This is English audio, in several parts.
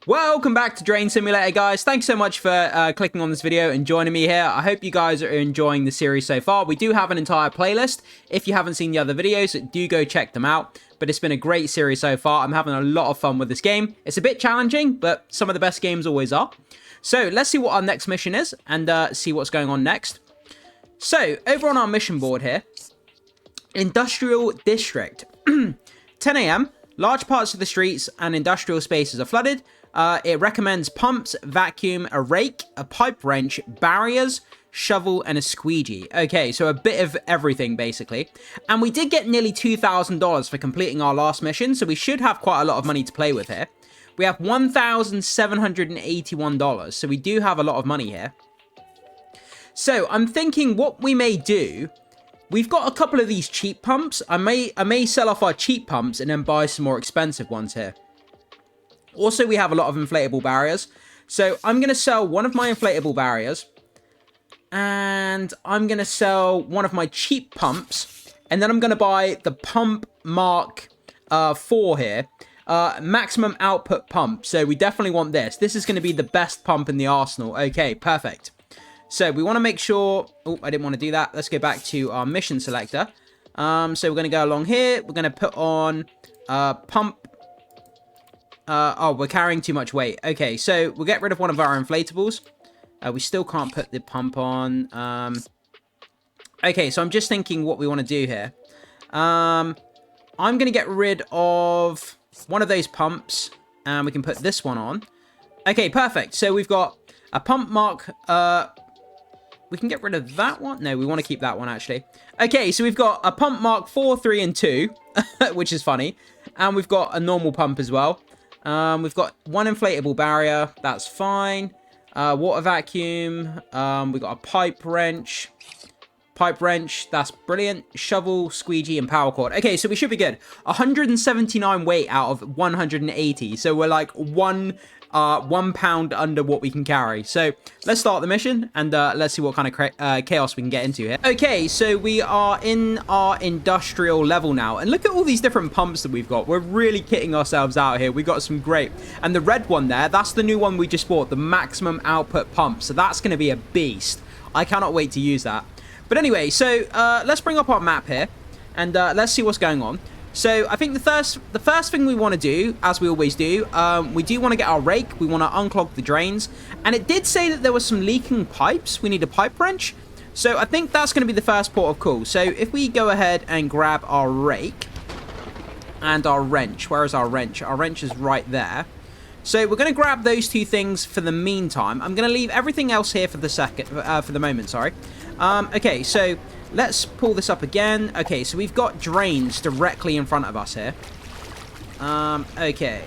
Welcome back to Drain Simulator, guys. Thanks so much for clicking on this video and joining me here. I hope you guys are enjoying the series so far. We do have an entire playlist. If you haven't seen the other videos, do go check them out. But it's been a great series so far. I'm having a lot of fun with this game. It's a bit challenging, but some of the best games always are. So let's see what our next mission is and see what's going on next. So over on our mission board here, Industrial District. 10 AM, large parts of the streets and industrial spaces are flooded. It recommends pumps, vacuum, a rake, a pipe wrench, barriers, shovel, and a squeegee. Okay, so a bit of everything, basically. And we did get nearly $2,000 for completing our last mission, so we should have quite a lot of money to play with here. We have $1,781, so we do have a lot of money here. So I'm thinking what we may do, we've got a couple of these cheap pumps. I may sell off our cheap pumps and then buy some more expensive ones here. Also, we have a lot of inflatable barriers. So I'm going to sell one of my inflatable barriers. And I'm going to sell one of my cheap pumps. And then I'm going to buy the pump Mark 4 here. Maximum output pump. So we definitely want this. This is going to be the best pump in the arsenal. Okay, perfect. So we want to make sure... Oh, I didn't want to do that. Let's go back to our mission selector. So we're going to go along here. We're going to put on pump... oh, we're carrying too much weight. Okay, so we'll get rid of one of our inflatables. We still can't put the pump on. Okay, so I'm just thinking what we want to do here. I'm going to get rid of one of those pumps. And we can put this one on. Okay, perfect. So we've got a pump mark. We can get rid of that one. No, we want to keep that one, actually. Okay, so we've got a pump mark 4, 3, and 2. Which is funny. And we've got a normal pump as well. We've got one inflatable barrier. That's fine. Water vacuum. We've got a pipe wrench. Pipe wrench. That's brilliant. Shovel, squeegee, and power cord. Okay, so we should be good. 179 weight out of 180. So we're like 1 pound under what we can carry. So let's start the mission and let's see what kind of chaos we can get into here. Okay, so we are in our industrial level now, and look at all these different pumps that we've got. We're really kitting ourselves out here. We've got some great, and the red one there, that's the new one we just bought, the maximum output pump. So that's going to be a beast. I cannot wait to use that. But anyway, so let's bring up our map here and let's see what's going on. So I think the first thing we want to do, as we always do, we do want to get our rake. We want to unclog the drains. And it did say that there was some leaking pipes. We need a pipe wrench. So I think that's going to be the first port of call. So if we go ahead and grab our rake and our wrench. Where is our wrench? Our wrench is right there. So we're going to grab those two things for the meantime. I'm going to leave everything else here for the moment, sorry. Okay, so... let's pull this up again. Okay, so we've got drains directly in front of us here. Okay.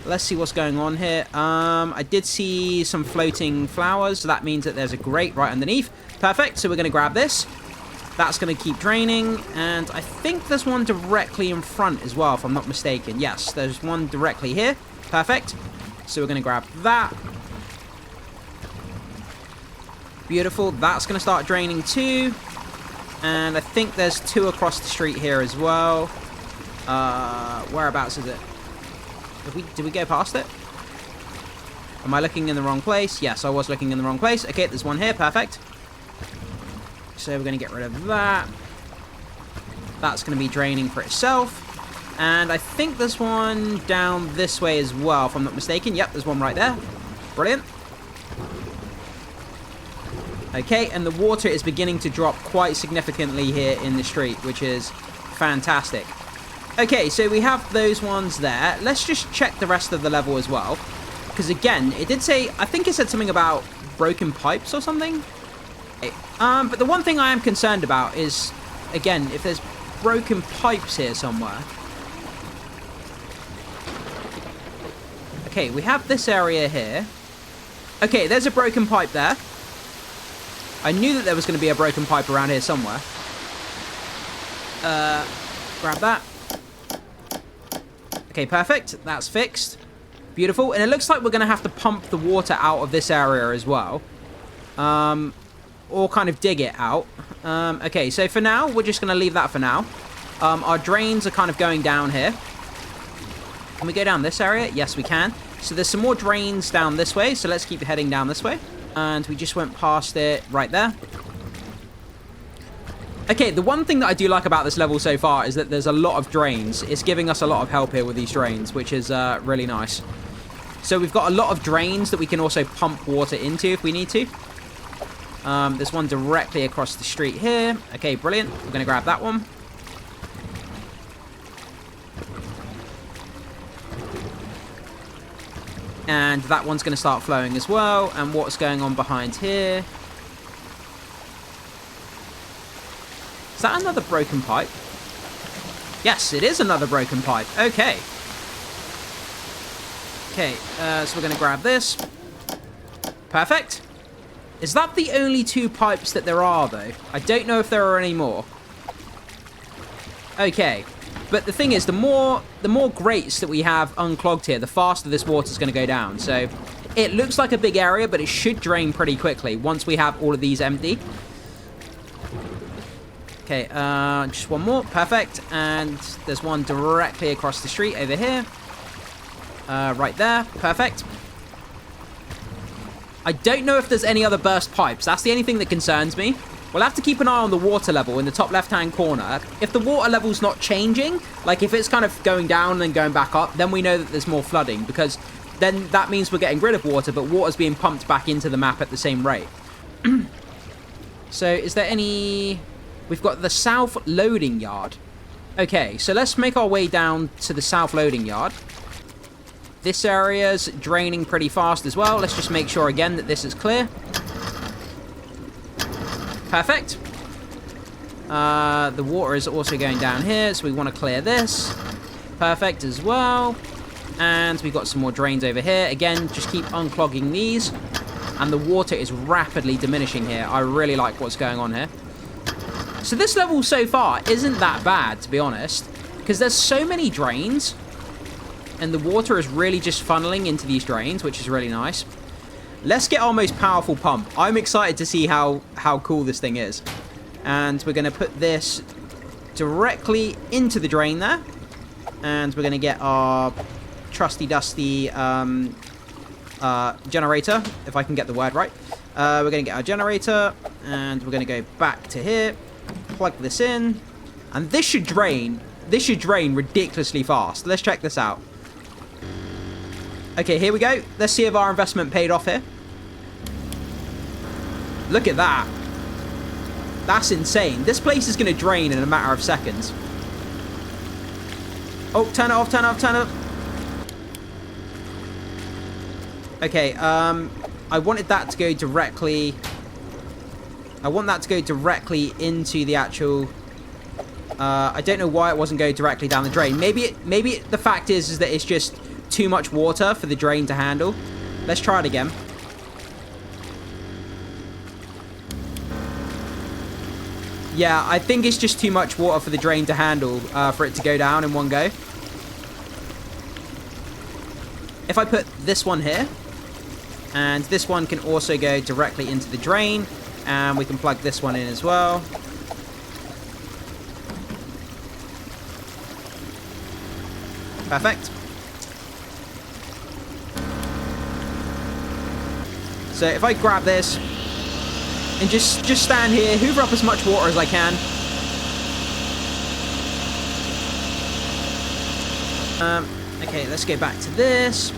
Let's see what's going on here. I did see some floating flowers, so that means that there's a grate right underneath. Perfect, so we're going to grab this. That's going to keep draining, and I think there's one directly in front as well, if I'm not mistaken. Yes, there's one directly here. Perfect. So we're going to grab that. Beautiful. That's going to start draining too. And I think there's two across the street here as well. Whereabouts is it? Did we go past it? Am I looking in the wrong place? Yes, I was looking in the wrong place. Okay, there's one here. Perfect. So we're going to get rid of that. That's going to be draining for itself. And I think there's one down this way as well, if I'm not mistaken. Yep, there's one right there. Brilliant. Okay, and the water is beginning to drop quite significantly here in the street, which is fantastic. Okay, so we have those ones there. Let's just check the rest of the level as well. Because again, it did say, I think it said something about broken pipes or something. Okay. But the one thing I am concerned about is, again, if there's broken pipes here somewhere. Okay, we have this area here. Okay, there's a broken pipe there. I knew that there was going to be a broken pipe around here somewhere. Grab that. Okay, perfect. That's fixed. Beautiful. And it looks like we're going to have to pump the water out of this area as well. Or kind of dig it out. Okay, so for now, we're just going to leave that for now. Our drains are kind of going down here. Can we go down this area? Yes, we can. So there's some more drains down this way, so let's keep heading down this way. And we just went past it right there. Okay, the one thing that I do like about this level so far is that there's a lot of drains. It's giving us a lot of help here with these drains, which is really nice. So we've got a lot of drains that we can also pump water into if we need to. There's one directly across the street here. Okay, brilliant. We're going to grab that one. And that one's going to start flowing as well. And what's going on behind here? Is that another broken pipe? Yes, it is another broken pipe. Okay. Okay, so we're going to grab this. Perfect. Is that the only 2 pipes that there are, though? I don't know if there are any more. Okay. But the thing is, the more grates that we have unclogged here, the faster this water's going to go down. So it looks like a big area, but it should drain pretty quickly once we have all of these empty. Okay, just one more. Perfect. And there's one directly across the street over here. Right there. Perfect. I don't know if there's any other burst pipes. That's the only thing that concerns me. We'll have to keep an eye on the water level in the top left-hand corner. If the water level's not changing, like if it's kind of going down and then going back up, then we know that there's more flooding, because then that means we're getting rid of water, but water's being pumped back into the map at the same rate. So is there any... We've got the south loading yard. Okay, so let's make our way down to the south loading yard. This area's draining pretty fast as well. Let's just make sure again that this is clear. Perfect. The water is also going down here, so we want to clear this. Perfect as well. And we've got some more drains over here. Again, just keep unclogging these. And the water is rapidly diminishing here. I really like what's going on here. So this level so far isn't that bad, to be honest, because there's so many drains. And the water is really just funneling into these drains, which is really nice. Let's get our most powerful pump. I'm excited to see how cool this thing is. And we're going to put this directly into the drain there. And we're going to get our trusty dusty generator, if I can get the word right. We're going to get our generator, and we're going to go back to here. Plug this in. And this should drain. This should drain ridiculously fast. Let's check this out. Okay, here we go. Let's see if our investment paid off here. Look at that. That's insane. This place is going to drain in a matter of seconds. Oh, turn it off, turn it off, turn it off. Okay, I wanted that to go directly... I want that to go directly into the actual... I don't know why it wasn't going directly down the drain. Maybe the fact is that it's just too much water for the drain to handle. Let's try it again. Yeah, I think it's just too much water for the drain to handle, for it to go down in one go. If I put this one here, and this one can also go directly into the drain, and we can plug this one in as well. Perfect. So if I grab this and just stand here, hoover up as much water as I can. Okay, let's go back to this.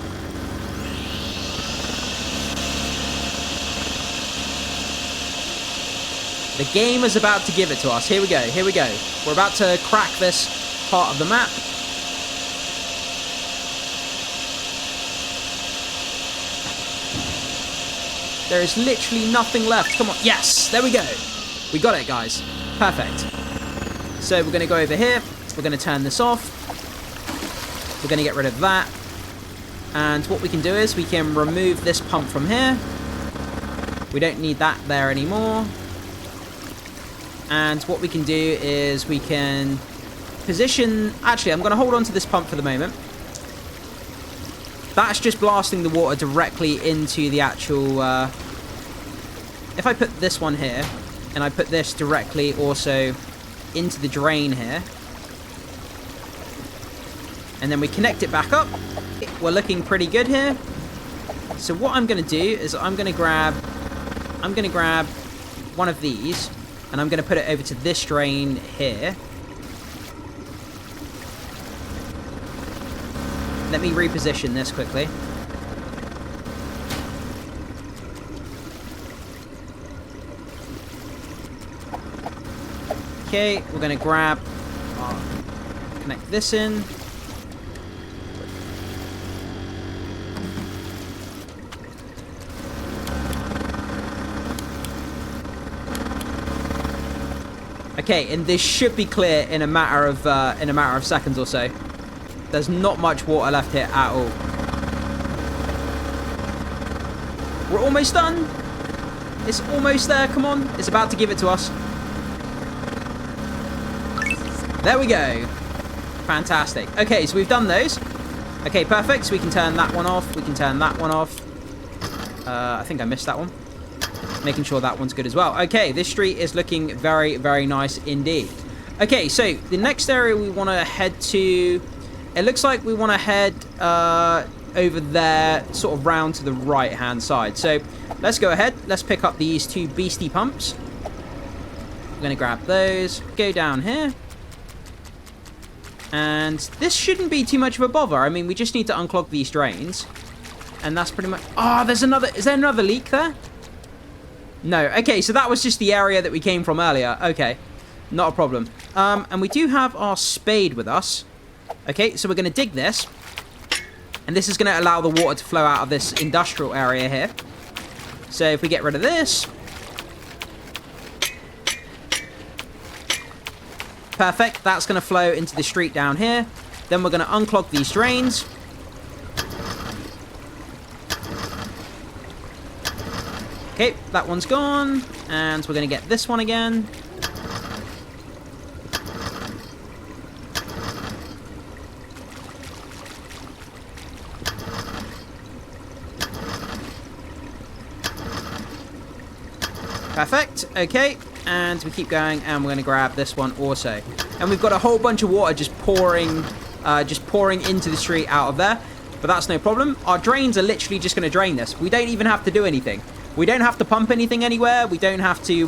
The game is about to give it to us. Here we go, here we go. We're about to crack this part of the map. There is literally nothing left. Come on. Yes, there we go. We got it, guys. Perfect. So we're going to go over here. We're going to turn this off. We're going to get rid of that. And what we can do is we can remove this pump from here. We don't need that there anymore. And what we can do is we can position... Actually, I'm going to hold on to this pump for the moment. That's just blasting the water directly into the actual... If I put this one here, and I put this directly also into the drain here, and then we connect it back up, we're looking pretty good here. So what I'm going to do is I'm going to grab one of these, and I'm going to put it over to this drain here. Let me reposition this quickly. Okay, we're going to connect this in. Okay, and this should be clear in a matter of seconds or so. There's not much water left here at all. We're almost done. It's almost there. Come on, it's about to give it to us. There we go. Fantastic. Okay, so we've done those. Okay, perfect. So we can turn that one off. We can turn that one off. I think I missed that one. Making sure that one's good as well. Okay, this street is looking very, very nice indeed. Okay, so the next area we want to head to, it looks like we want to head over there, sort of round to the right-hand side. So let's go ahead. Let's pick up these two beastie pumps. I'm going to grab those, go down here. And this shouldn't be too much of a bother. I mean, we just need to unclog these drains. And that's pretty much... Oh, there's another... Is there another leak there? No. Okay, so that was just the area that we came from earlier. Okay, not a problem. And we do have our spade with us. Okay, so we're going to dig this. And this is going to allow the water to flow out of this industrial area here. So if we get rid of this... Perfect. That's going to flow into the street down here. Then we're going to unclog these drains. Okay, that one's gone. And we're going to get this one again. Perfect. Okay. And we keep going, and we're going to grab this one also. And we've got a whole bunch of water just pouring into the street out of there. But that's no problem. Our drains are literally just going to drain this. We don't even have to do anything. We don't have to pump anything anywhere. We don't have to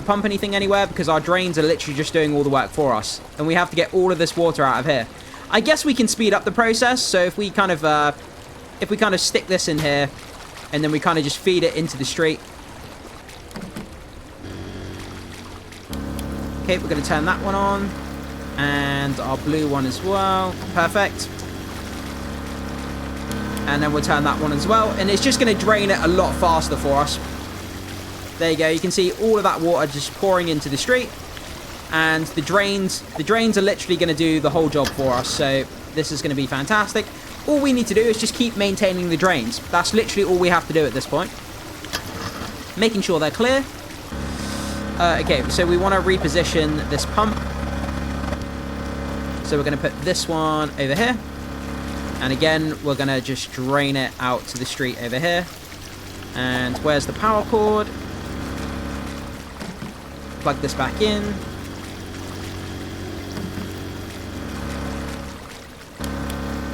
pump anything anywhere because our drains are literally just doing all the work for us. And we have to get all of this water out of here. I guess we can speed up the process. So if we kind of stick this in here, and then we kind of just feed it into the street. Okay, we're going to turn that one on. And our blue one as well. Perfect. And then we'll turn that one as well. And it's just going to drain it a lot faster for us. There you go. You can see all of that water just pouring into the street. And the drains are literally going to do the whole job for us. So this is going to be fantastic. All we need to do is just keep maintaining the drains. That's literally all we have to do at this point. Making sure they're clear. Okay, so we want to reposition this pump. So we're going to put this one over here. And again, we're going to just drain it out to the street over here. And where's the power cord? Plug this back in.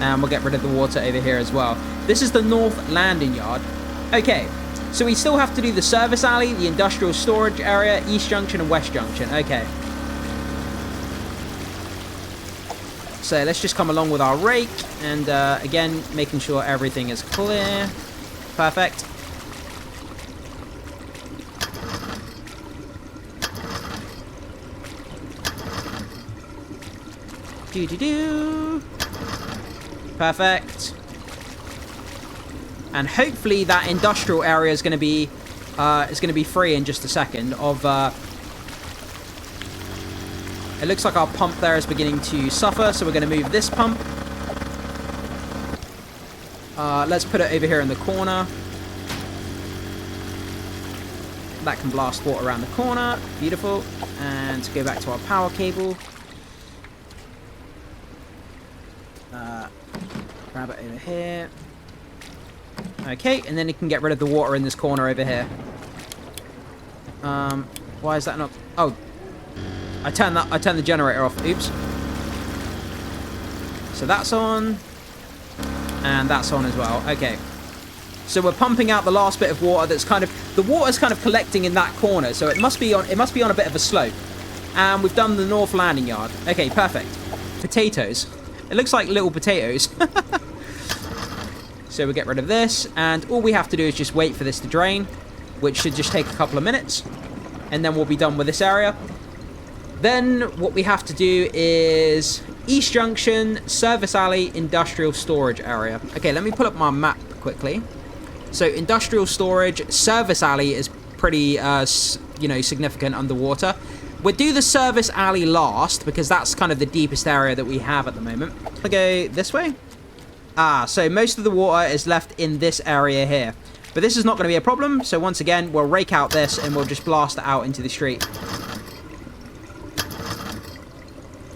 And we'll get rid of the water over here as well. This is the north landing yard. Okay, so we still have to do the service alley, the industrial storage area, east junction and west junction. Okay. So let's just come along with our rake. And again, making sure everything is clear. Perfect. Do-do-do. Perfect. And hopefully that industrial area is going to be free in just a second. It looks like our pump there is beginning to suffer, so we're going to move this pump. Let's put it over here in the corner. That can blast water around the corner. Beautiful. And go back to our power cable. Grab it over here. Okay, and then you can get rid of the water in this corner over here. Why is that not... Oh, I turned the generator off. Oops. So that's on. And that's on as well. Okay. So we're pumping out the last bit of water that's kind of... The water's kind of collecting in that corner, so it must be on a bit of a slope. And we've done the north landing yard. Okay, perfect. Potatoes. It looks like little potatoes. So we get rid of this, and all we have to do is just wait for this to drain, which should just take a couple of minutes, and then we'll be done with this area. Then what we have to do is East Junction, Service Alley, Industrial Storage Area. Okay, let me pull up my map quickly. So Industrial Storage, Service Alley is pretty, significant underwater. We'll do the Service Alley last, because that's kind of the deepest area that we have at the moment. I'll go this way. So most of the water is left in this area here. But this is not going to be a problem, so once again, we'll rake out this and we'll just blast it out into the street.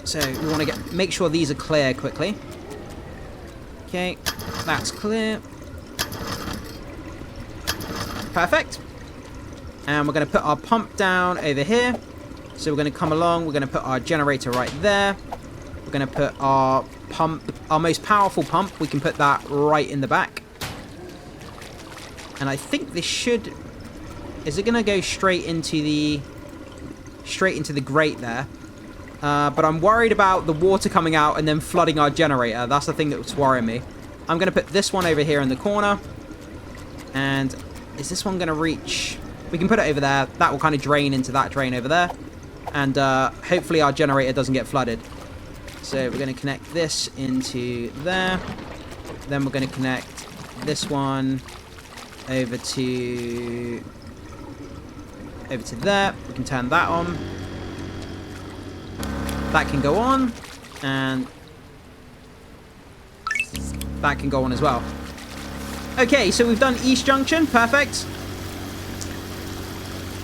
So we want to make sure these are clear quickly. Okay, that's clear. Perfect. And we're going to put our pump down over here. So we're going to come along, we're going to put our generator right there. We're going to put our pump, our most powerful pump, we can put that right in the back. And I think this should... Is it going to go straight into the grate there? But I'm worried about the water coming out and then flooding our generator. That's the thing that's worrying me. I'm going to put this one over here in the corner. And is this one going to reach... We can put it over there. That will kind of drain into that drain over there. And hopefully our generator doesn't get flooded. So we're going to connect this into there. Then we're going to connect this one over to there. We can turn that on. That can go on. And that can go on as well. Okay, so we've done East Junction. Perfect.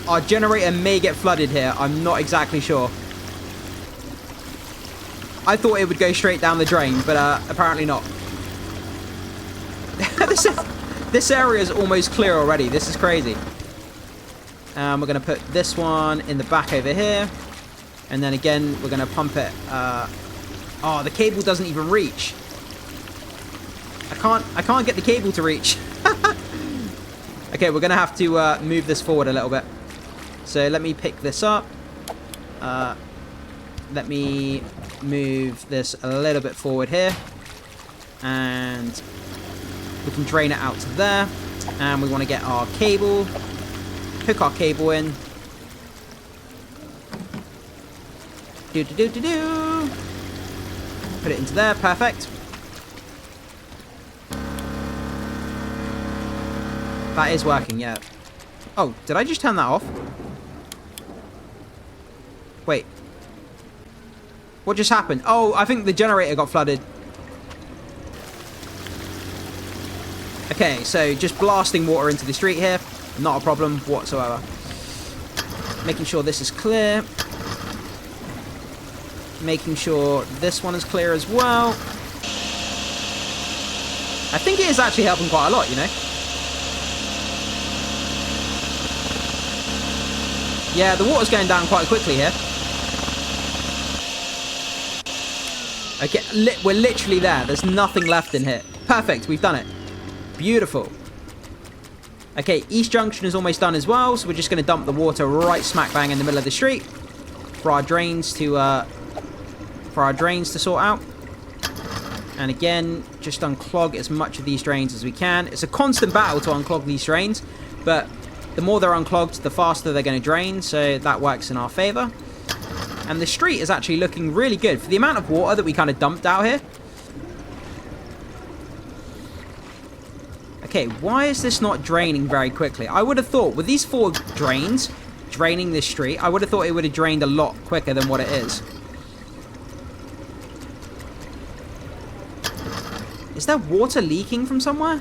Our generator may get flooded here. I'm not exactly sure. I thought it would go straight down the drain, but apparently not. This area is almost clear already. This is crazy. We're going to put this one in the back over here. And then again, we're going to pump it. Oh, the cable doesn't even reach. I can't get the cable to reach. Okay, we're going to have to move this forward a little bit. So let me pick this up. Let me move this a little bit forward here. And we can drain it out to there. And we want to get our cable. Hook our cable in. Do-do-do-do-do. Put it into there. Perfect. That is working, yeah. Oh, did I just turn that off? Wait. What just happened? Oh, I think the generator got flooded. Okay, so just blasting water into the street here. Not a problem whatsoever. Making sure this is clear. Making sure this one is clear as well. I think it is actually helping quite a lot, you know. Yeah, the water's going down quite quickly here. Okay, we're literally there. There's nothing left in here. Perfect, we've done it. Beautiful. Okay, East Junction is almost done as well, so we're just going to dump the water right smack bang in the middle of the street for our drains to sort out. And again, just unclog as much of these drains as we can. It's a constant battle to unclog these drains, but the more they're unclogged, the faster they're going to drain, so that works in our favor. And the street is actually looking really good for the amount of water that we kind of dumped out here. Okay, why is this not draining very quickly? I would have thought with these 4 drains draining this street, I would have thought it would have drained a lot quicker than what it is. Is there water leaking from somewhere?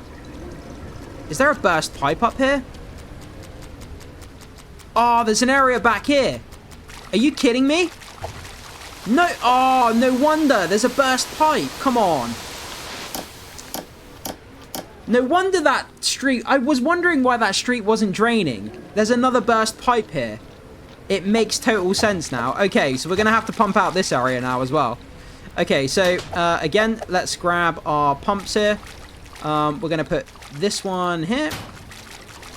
Is there a burst pipe up here? Oh, there's an area back here. Are you kidding me? No. Oh, no wonder. There's a burst pipe. Come on. No wonder that street... I was wondering why that street wasn't draining. There's another burst pipe here. It makes total sense now. Okay, so we're going to have to pump out this area now as well. Okay, so again, let's grab our pumps here. We're going to put this one here.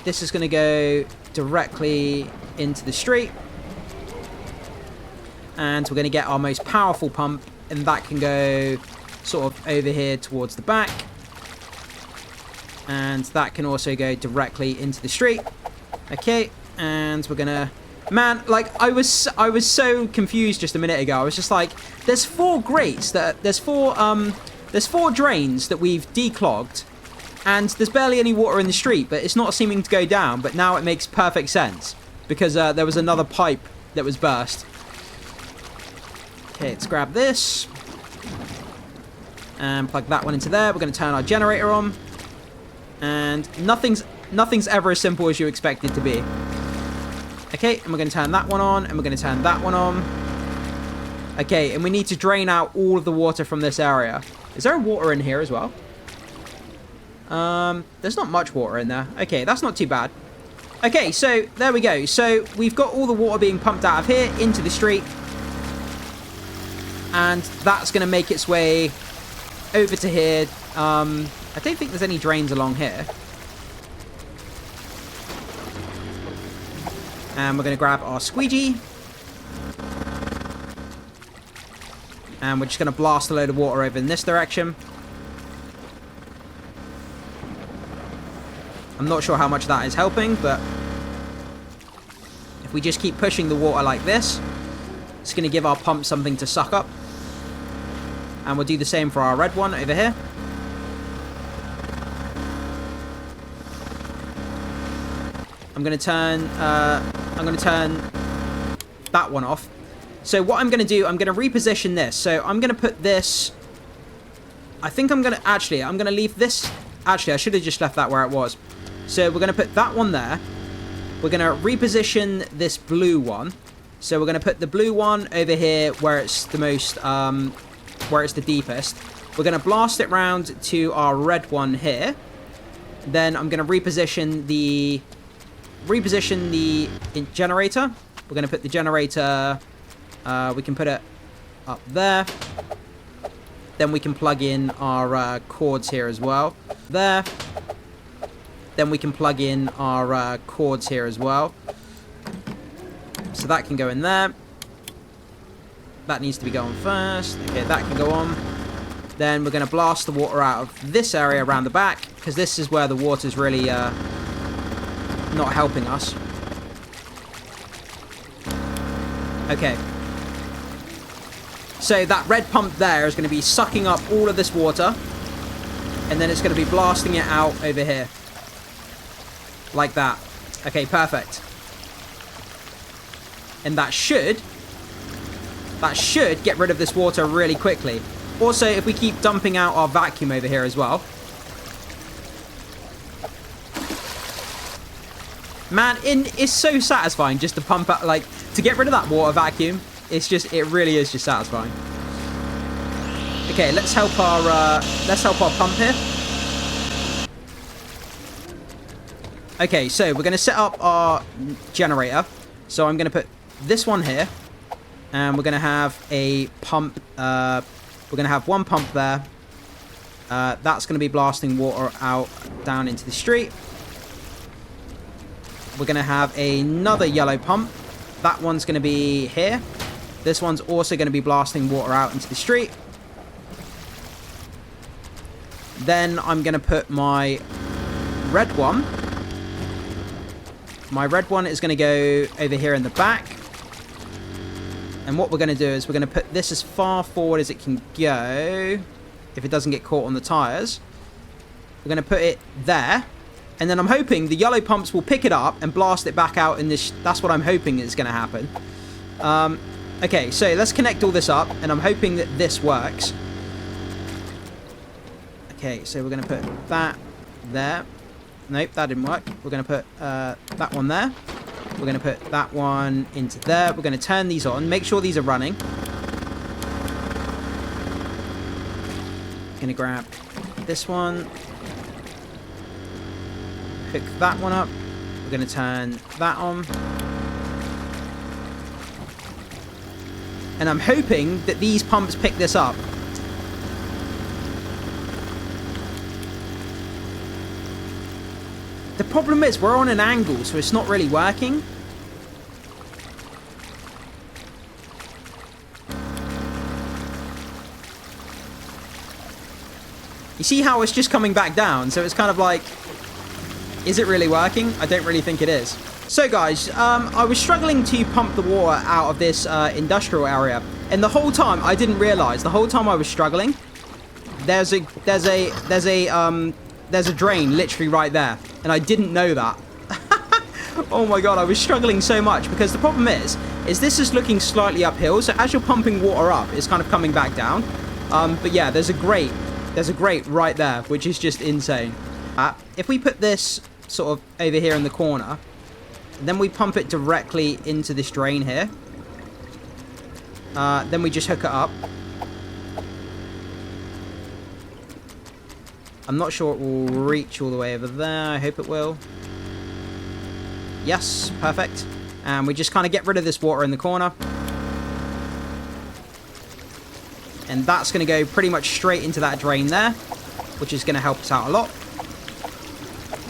This is going to go directly into the street. And we're going to get our most powerful pump, and that can go sort of over here towards the back. And that can also go directly into the street. Okay, and we're going to... Man, like, I was so confused just a minute ago. I was just like, there's 4 grates that... There's 4 drains that we've declogged, and there's barely any water in the street, but it's not seeming to go down. But now it makes perfect sense, because there was another pipe that was burst. Okay, let's grab this. And plug that one into there. We're going to turn our generator on. And nothing's ever as simple as you expect it to be. Okay, and we're going to turn that one on, and we're going to turn that one on. Okay, and we need to drain out all of the water from this area. Is there water in here as well? There's not much water in there. Okay, that's not too bad. Okay, so there we go. So we've got all the water being pumped out of here into the street. And that's going to make its way over to here. I don't think there's any drains along here. And we're going to grab our squeegee. And we're just going to blast a load of water over in this direction. I'm not sure how much that is helping, but if we just keep pushing the water like this, it's going to give our pump something to suck up. And we'll do the same for our red one over here. I'm going to turn that one off. So what I'm going to do, I'm going to reposition this. So I'm going to put this... I think I'm going to... Actually, I'm going to leave this... Actually, I should have just left that where it was. So we're going to put that one there. We're going to reposition this blue one. So we're going to put the blue one over here where it's the most... where it's the deepest. We're going to blast it round to our red one here. Then I'm going to reposition the generator. We're going to put the generator... we can put it up there. Then we can plug in our cords here as well. There. Then we can plug in our cords here as well. So that can go in there. That needs to be going first. Okay, that can go on. Then we're going to blast the water out of this area around the back, because this is where the water's really not helping us. Okay. So that red pump there is going to be sucking up all of this water, and then it's going to be blasting it out over here. Like that. Okay, perfect. And that should get rid of this water really quickly. Also, if we keep dumping out our vacuum over here as well. Man, it's so satisfying just to pump out, like, to get rid of that water vacuum. It's just, it really is just satisfying. Okay, let's help our pump here. Okay, so we're going to set up our generator. So I'm going to put this one here. And we're going to have a pump. We're going to have one pump there. That's going to be blasting water out down into the street. We're going to have another yellow pump. That one's going to be here. This one's also going to be blasting water out into the street. Then I'm going to put my red one. My red one is going to go over here in the back. And what we're going to do is we're going to put this as far forward as it can go. If it doesn't get caught on the tyres. We're going to put it there. And then I'm hoping the yellow pumps will pick it up and blast it back out in this. That's what I'm hoping is going to happen. Okay, so let's connect all this up. And I'm hoping that this works. Okay, so we're going to put that there. Nope, that didn't work. We're going to put that one there. We're going to put that one into there. We're going to turn these on. Make sure these are running. Going to grab this one. Pick that one up. We're going to turn that on. And I'm hoping that these pumps pick this up. The problem is we're on an angle, so it's not really working. You see how it's just coming back down? So it's kind of like, is it really working? I don't really think it is. So guys, I was struggling to pump the water out of this industrial area, and the whole time I didn't realize, the whole time I was struggling, there's a drain literally right there, and I didn't know that. Oh my god, I was struggling so much because the problem is this is looking slightly uphill, so as you're pumping water up, it's kind of coming back down. But yeah, there's a grate right there, which is just insane. If we put this sort of over here in the corner, then we pump it directly into this drain here. Then we just hook it up. I'm not sure it will reach all the way over there. I hope it will. Yes, perfect. And we just kind of get rid of this water in the corner. And that's going to go pretty much straight into that drain there, which is going to help us out a lot.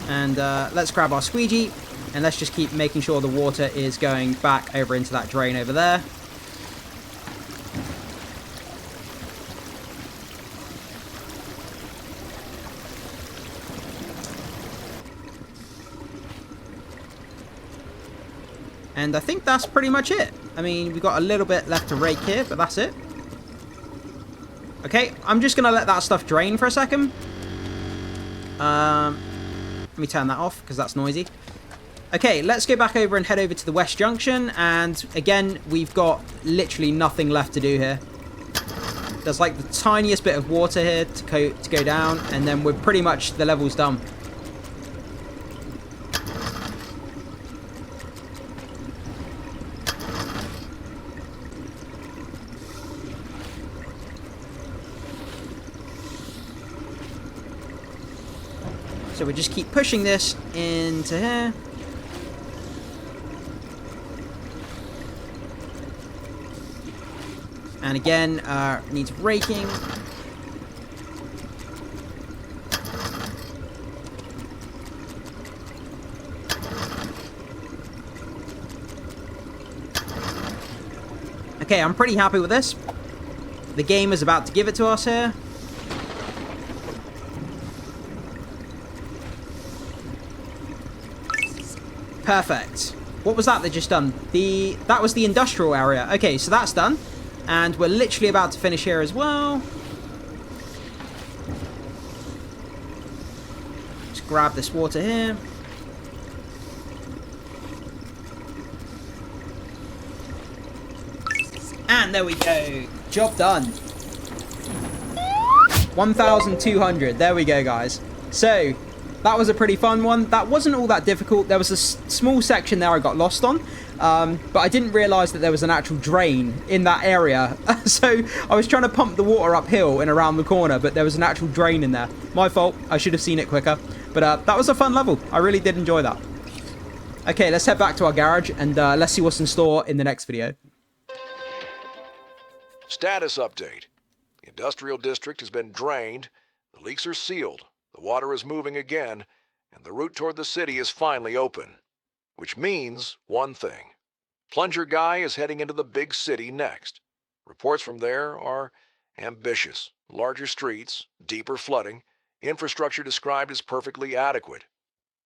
And let's grab our squeegee. And let's just keep making sure the water is going back over into that drain over there. And I think that's pretty much it. I mean, we've got a little bit left to rake here, but that's it. Okay, I'm just going to let that stuff drain for a second. Let me turn that off because that's noisy. Okay, let's go back over and head over to the West Junction. And again, we've got literally nothing left to do here. There's like the tiniest bit of water here to go down. And then we're pretty much, the level's done. So we just keep pushing this into here. And again, needs raking. Okay, I'm pretty happy with this. The game is about to give it to us here. Perfect. What was that just done? That was the industrial area. Okay, so that's done. And we're literally about to finish here as well. Just grab this water here. And there we go. Job done. 1,200. There we go, guys. So that was a pretty fun one. That wasn't all that difficult. There was a small section there I got lost on. But I didn't realise that there was an actual drain in that area. So I was trying to pump the water uphill and around the corner, but there was an actual drain in there. My fault. I should have seen it quicker. But that was a fun level. I really did enjoy that. Okay, let's head back to our garage and let's see what's in store in the next video. Status update. The industrial district has been drained. The leaks are sealed. The water is moving again, and the route toward the city is finally open. Which means one thing. Plunger Guy is heading into the big city next. Reports from there are ambitious. Larger streets, deeper flooding, infrastructure described as perfectly adequate.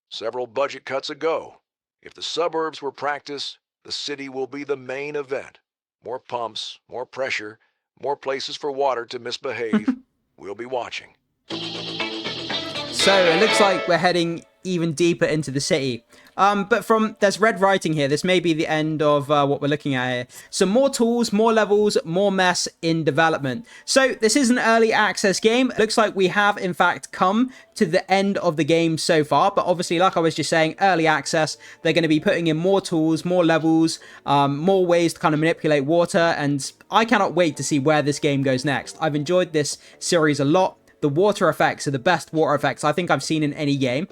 Several budget cuts ago. If the suburbs were practice, the city will be the main event. More pumps, more pressure, more places for water to misbehave. We'll be watching. So it looks like we're heading even deeper into the city. But there's red writing here. This may be the end of what we're looking at here. So more tools, more levels, more mess in development. So this is an early access game. It looks like we have in fact come to the end of the game so far. But obviously, like I was just saying, early access, they're going to be putting in more tools, more levels, more ways to kind of manipulate water. And I cannot wait to see where this game goes next. I've enjoyed this series a lot. The water effects are the best water effects I think I've seen in any game.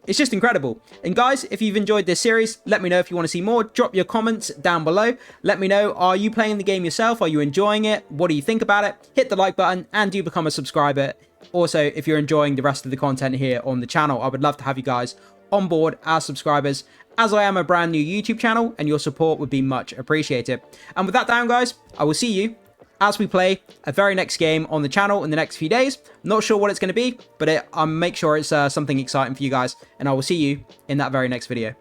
It's just incredible. And guys, if you've enjoyed this series, let me know if you want to see more. Drop your comments down below. Let me know, are you playing the game yourself? Are you enjoying it? What do you think about it? Hit the like button and do become a subscriber. Also, if you're enjoying the rest of the content here on the channel, I would love to have you guys on board as subscribers, as I am a brand new YouTube channel, and your support would be much appreciated. And with that down, guys, I will see you as we play a very next game on the channel in the next few days. Not sure what it's going to be, but I'll make sure it's something exciting for you guys, and I will see you in that very next video.